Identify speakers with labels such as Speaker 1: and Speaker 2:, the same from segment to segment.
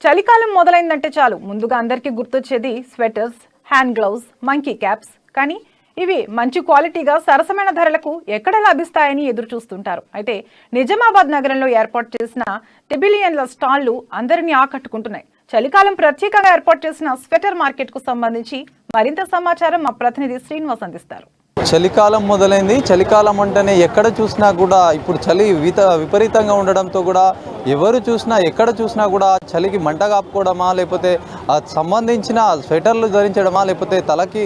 Speaker 1: చలికాలం మొదలైందంటే చాలు ముందుగా అందరికీ గుర్తొచ్చేది sweaters, hand gloves, monkey caps. కానీ ఇవి మంచి క్వాలిటీగా సరసమైన ధరలకు ఎక్కడ లభిస్తాయని ఎదురు చూస్తుంటారు. అయితే నిజామాబాద్ నగరంలో ఏర్పాటు చేసిన టెబిలియన్ల స్టాళ్లు అందరినీ ఆకట్టుకుంటున్నాయి. చలికాలం ప్రత్యేకంగా ఏర్పాటు చేసిన స్వెటర్ మార్కెట్ కు సంబంధించి మరింత సమాచారం మా ప్రతినిధి శ్రీనివాస్ అందిస్తారు.
Speaker 2: చలికాలం మొదలైంది. చలికాలం అంటేనే ఎక్కడ చూసినా కూడా ఇప్పుడు చలి విపరీతంగా ఉండడంతో కూడా ఎవరు చూసినా ఎక్కడ చూసినా కూడా చలికి మంట కాపుకోవడమా, లేకపోతే సంబంధించిన స్వెటర్లు ధరించడమా, లేకపోతే తలకి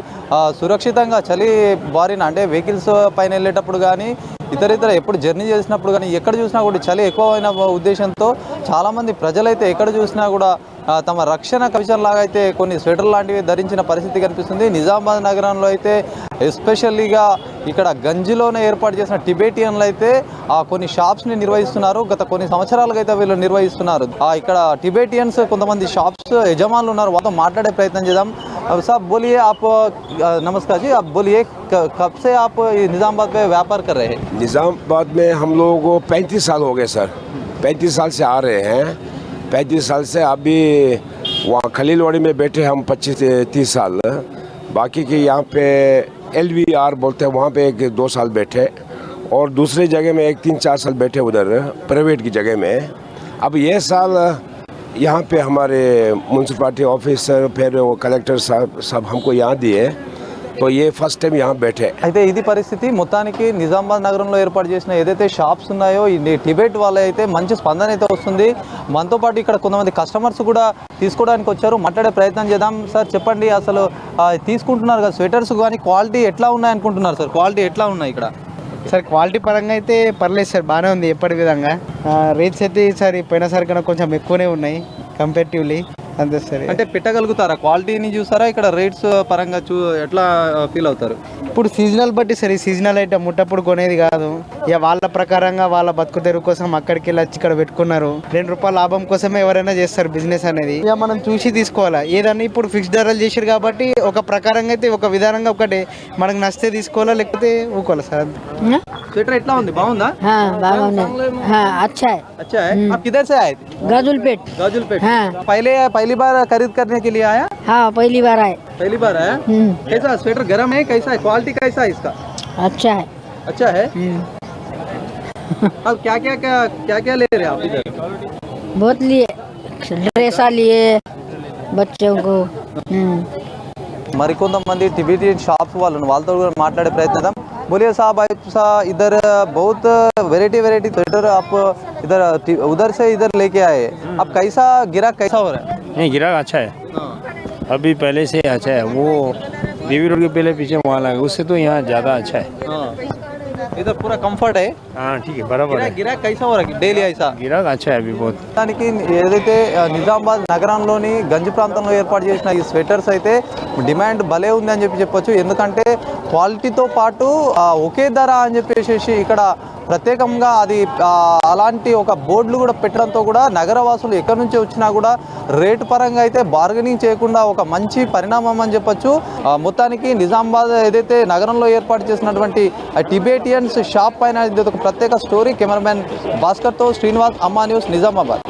Speaker 2: సురక్షితంగా చలి బారిన అంటే వెహికల్స్ పైన వెళ్ళేటప్పుడు కానీ ఇతర ఎప్పుడు జర్నీ చేసినప్పుడు కానీ ఎక్కడ చూసినా కూడా చలి ఎక్కువైన ఉద్దేశంతో చాలామంది ప్రజలైతే ఎక్కడ చూసినా కూడా తమ రక్షణ కవచంలాగా అయితే కొన్ని స్వెటర్ లాంటివి ధరించిన పరిస్థితి కనిపిస్తుంది. నిజామాబాద్ నగరంలో అయితే ఎస్పెషల్లీగా ఇక్కడ గంజిలోనే ఏర్పాటు చేసిన టిబెటియన్లు అయితే కొన్ని షాప్స్ని నిర్వహిస్తున్నారు. గత కొన్ని సంవత్సరాలుగా అయితే వీళ్ళు నిర్వహిస్తున్నారు. ఇక్కడ టిబెటియన్స్ కొంతమంది షాప్స్ యజమానులు ఉన్నారు, వాళ్ళతో మాట్లాడే ప్రయత్నం చేద్దాం. साहब बोलिए, आप नमस्कार जी, आप बोलिए कब से आप निज़ामाबाद में व्यापार कर रहे हैं?
Speaker 3: निज़ामाबाद में हम लोगों को 35 साल हो गए सर, 35 साल से आ रहे हैं। 35 साल से अभी वहाँ खलीलवाड़ी में बैठे हम 25-30 साल, बाकी के यहाँ पे LVR बोलते हैं वहाँ पे 1-2 साल बैठे, और दूसरे जगह में 1-3-4 साल बैठे उधर प्राइवेट की जगह में। अब ये साल यहाँ पे हमारे म्यूनसिपालिटी ऑफिसर फिर वो कलेक्टर साहब सब हमको यहाँ दिए, तो ये फर्स्ट टाइम यहाँ बैठे.
Speaker 2: అయితే ఇది పరిస్థితి. మొత్తానికి నిజామాబాద్ నగరంలో ఏర్పాటు చేసిన ఏదైతే షాప్స్ ఉన్నాయో ఈ టిబెట్ వాళ్ళ అయితే మంచి స్పందన అయితే వస్తుంది. మనతో పాటు ఇక్కడ కొంతమంది కస్టమర్స్ కూడా తీసుకోవడానికి వచ్చారు, మాట్లాడే ప్రయత్నం చేద్దాం. సార్ చెప్పండి, అసలు తీసుకుంటున్నారు కదా స్వెటర్స్, కానీ క్వాలిటీ ఎట్లా ఉన్నాయి అనుకుంటున్నారు సార్? క్వాలిటీ ఎట్లా ఉన్నాయి ఇక్కడ?
Speaker 4: సార్ క్వాలిటీ పరంగా అయితే పర్లేదు సార్, బాగానే ఉంది ఎప్పటి విధంగా. రేట్స్ అయితే ఈసారి పోయినసారి కన్నా కొంచెం ఎక్కువనే ఉన్నాయి కంపారిటివ్లీ, అంతే సార్.
Speaker 2: అంటే పెట్టగలుగుతారా? క్వాలిటీని చూసారా? ఇక్కడ రేట్స్ పరంగా ఎట్లా ఫీల్ అవుతారు?
Speaker 4: ఇప్పుడు సీజనల్ బట్టి సార్, ఈ సీజనల్ ఐటమ్ ముట్టప్పుడు కొనేది కాదు. ఇక వాళ్ళ ప్రకారంగా వాళ్ళ బతుకు తెరువు కోసం అక్కడికి వెళ్ళి వచ్చి ఇక్కడ పెట్టుకున్నారు. ₹2 లాభం కోసమే ఎవరైనా చేస్తారు బిజినెస్ అనేది. ఇక మనం చూసి తీసుకోవాలా. ఏదన్నా ఇప్పుడు ఫిక్స్ ధరలు చేశారు కాబట్టి ఒక ప్రకారంగా అయితే ఒక విధానంగా ఒకటి మనకు నచ్చితే తీసుకోవాలా, లేకపోతే ఊకోవాలా సార్.
Speaker 2: स्वेटर ఎట్లా ఉంది? బాగుందా?
Speaker 5: हाँ बागवान हाँ अच्छा है।
Speaker 2: अच्छा है। आप किधर से आए थे?
Speaker 5: गाजुलपेट।
Speaker 2: गाजुलपेट।
Speaker 5: हाँ।
Speaker 2: पहली बार खरीद करने के लिए आया?
Speaker 5: हाँ पहली बार आए।
Speaker 2: पहली बार आया? कैसा स्वेटर? गर्म है? कैसा है? क्वालिटी कैसा है इसका?
Speaker 5: अच्छा है।
Speaker 2: अच्छा है। अब क्या क्या ले रहे हैं आप इधर?
Speaker 5: बहुत लिए, ड्रेसा लिए बच्चों को।
Speaker 2: మరికొంతమంది టిబెటియన్ షాప్స్ వాళ్ళతో కూడా మాట్లాడే ప్రయత్నం. बोलिए साहब, इधर बहुत वेराइटी स्वेटर आप इधर उधर से इधर लेके आए, अब कैसा गिराक कैसा हो रहा है?
Speaker 6: नहीं, गिराक अच्छा है। अभी पहले से अच्छा है। वो देवी रोड के पहले पीछे वहाँ लगा, उससे तो यहाँ ज़्यादा अच्छा है।
Speaker 2: इधर पूरा कंफर्ट है।
Speaker 6: हाँ ठीक है, बराबर है।
Speaker 2: गिराक कैसा हो रहा है डेली? ऐसा
Speaker 6: गिराक अच्छा है अभी बहुत.
Speaker 2: దానికి ఏదైతే నిజామాబాద్ నగరంలోని గంజి ప్రాంతంలో ఏర్పాటు చేసిన ఈ స్వెటర్స్ అయితే డిమాండ్ భలే ఉంది అని చెప్పొచ్చు. ఎందుకంటే క్వాలిటీతో పాటు ఒకే ధర అని చెప్పేసి ఇక్కడ ప్రత్యేకంగా అది అలాంటి ఒక బోర్డులు కూడా పెట్టడంతో కూడా నగరవాసులు ఎక్కడి నుంచి వచ్చినా కూడా రేటు పరంగా అయితే బార్గెనింగ్ చేయకుండా ఒక మంచి పరిణామం అని చెప్పొచ్చు. మొత్తానికి నిజామాబాద్ ఏదైతే నగరంలో ఏర్పాటు చేసినటువంటి టిబెటియన్స్ షాప్ పైన ఇది ఒక ప్రత్యేక స్టోరీ. కెమెరామెన్ భాస్కర్తో శ్రీనివాస్, అమ్మా న్యూస్, నిజామాబాద్.